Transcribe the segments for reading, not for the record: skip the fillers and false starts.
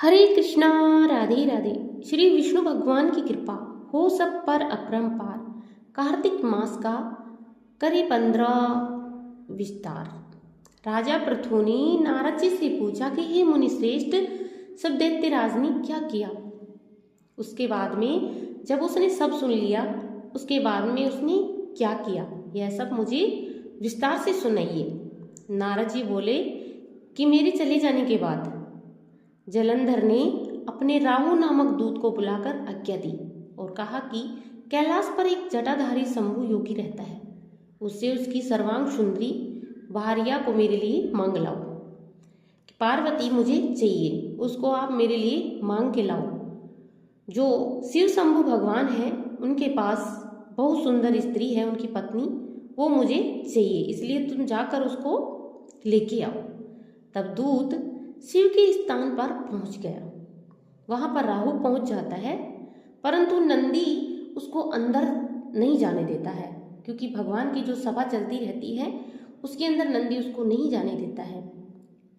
हरे कृष्णा। राधे राधे। श्री विष्णु भगवान की कृपा हो सब पर अपरंपार। कार्तिक मास का करे 15 विस्तार। राजा पृथु ने नारद जी से पूछा कि हे मुनि श्रेष्ठ, सब दैत्यराज ने क्या किया। उसके बाद में जब उसने सब सुन लिया, उसके बाद में उसने क्या किया, यह सब मुझे विस्तार से सुनाइए। नारद जी बोले कि मेरे चले जाने के बाद जलंधर ने अपने राहु नामक दूत को बुलाकर आज्ञा दी और कहा कि कैलाश पर एक जटाधारी शंभु योगी रहता है, उससे उसकी सर्वांग सुंदरी भार्या को मेरे लिए मांग लाओ। पार्वती मुझे चाहिए, उसको आप मेरे लिए मांग के लाओ। जो शिव शंभु भगवान है, उनके पास बहुत सुंदर स्त्री है, उनकी पत्नी, वो मुझे चाहिए, इसलिए तुम जाकर उसको लेके आओ। तब दूत शिव के स्थान पर पहुंच गया। वहां पर राहु पहुंच जाता है, परंतु नंदी उसको अंदर नहीं जाने देता है, क्योंकि भगवान की जो सभा चलती रहती है उसके अंदर नंदी उसको नहीं जाने देता है,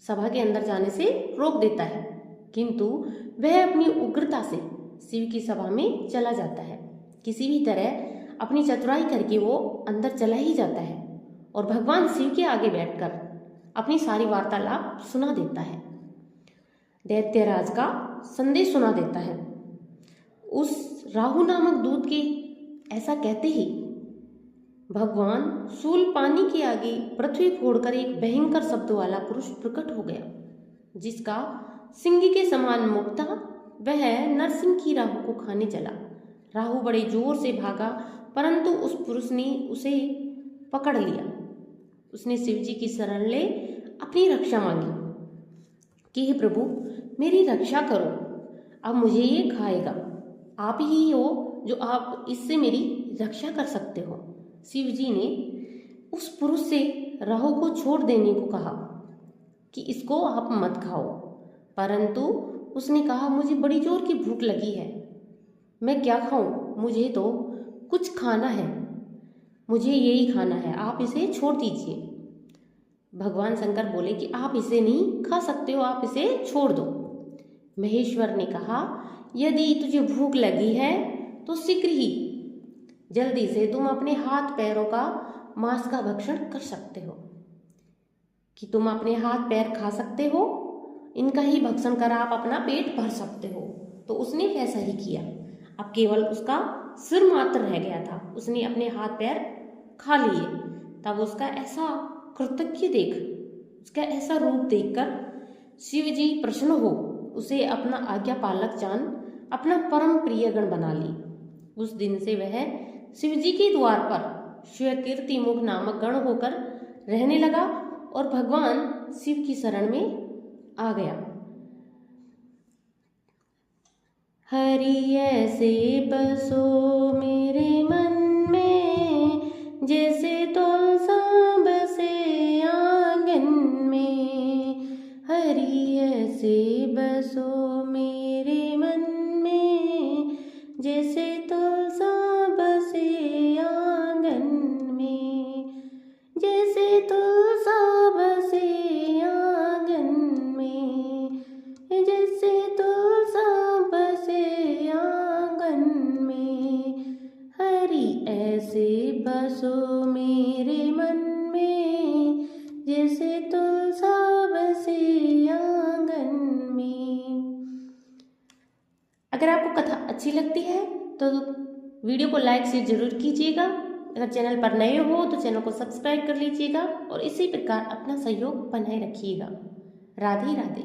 सभा के अंदर जाने से रोक देता है। किंतु वह अपनी उग्रता से शिव की सभा में चला जाता है, किसी भी तरह अपनी चतुराई करके वो अंदर चला ही जाता है और भगवान शिव के आगे बैठकर अपनी सारी वार्तालाप सुना देता है, दैत्यराज का संदेश सुना देता है। उस राहु नामक दूत के ऐसा कहते ही भगवान शूल पानी के आगे पृथ्वी फोड़कर एक भयंकर शब्द वाला पुरुष प्रकट हो गया, जिसका सिंह के समान मुख था। वह नरसिंह की राहु को खाने चला। राहु बड़े जोर से भागा, परंतु उस पुरुष ने उसे पकड़ लिया। उसने शिव जी की शरण ले अपनी रक्षा मांगी कि हे प्रभु, मेरी रक्षा करो, अब मुझे ये खाएगा। आप ही हो जो आप इससे मेरी रक्षा कर सकते हो। शिव जी ने उस पुरुष से राहु को छोड़ देने को कहा कि इसको आप मत खाओ, परंतु उसने कहा मुझे बड़ी जोर की भूख लगी है, मैं क्या खाऊं, मुझे तो कुछ खाना है, मुझे यही खाना है, आप इसे छोड़ दीजिए। भगवान शंकर बोले कि आप इसे नहीं खा सकते हो, आप इसे छोड़ दो। महेश्वर ने कहा यदि तुझे भूख लगी है तो शीघ्र ही जल्दी से तुम अपने हाथ पैरों का मांस का भक्षण कर सकते हो, कि तुम अपने हाथ पैर खा सकते हो, इनका ही भक्षण कर आप अपना पेट भर सकते हो। तो उसने वैसा ही किया। अब केवल उसका सिर मात्र रह गया था, उसने अपने हाथ पैर खा लिए। तब उसका ऐसा कृतज्ञ देख, उसका ऐसा रूप देखकर शिव जी प्रसन्न हो उसे अपना आज्ञा पालक जान अपना परम प्रियगण बना ली। उस दिन से वह शिव जी के द्वार पर श्वेकीर्ति मुख नामक गण होकर रहने लगा और भगवान शिव की शरण में आ गया। हरि ऐसे बसो मेरे मन में, जैसे तुलसा बसे आंगन में। हरि ऐसे बसो मेरे मन में, जैसे तुलसा बसे आंगन में। जैसे तुलसा बसे आंगन में, जैसे तुलसा बसे आंगन में। हरि ऐसे बसो मेरे मन में, जैसे तुलसा बसे आंगन में। अगर आपको कथा अच्छी लगती है तो वीडियो को लाइक शेयर जरूर कीजिएगा। अगर चैनल पर नए हो तो चैनल को सब्सक्राइब कर लीजिएगा और इसी प्रकार अपना सहयोग बनाए रखिएगा। राधे राधे।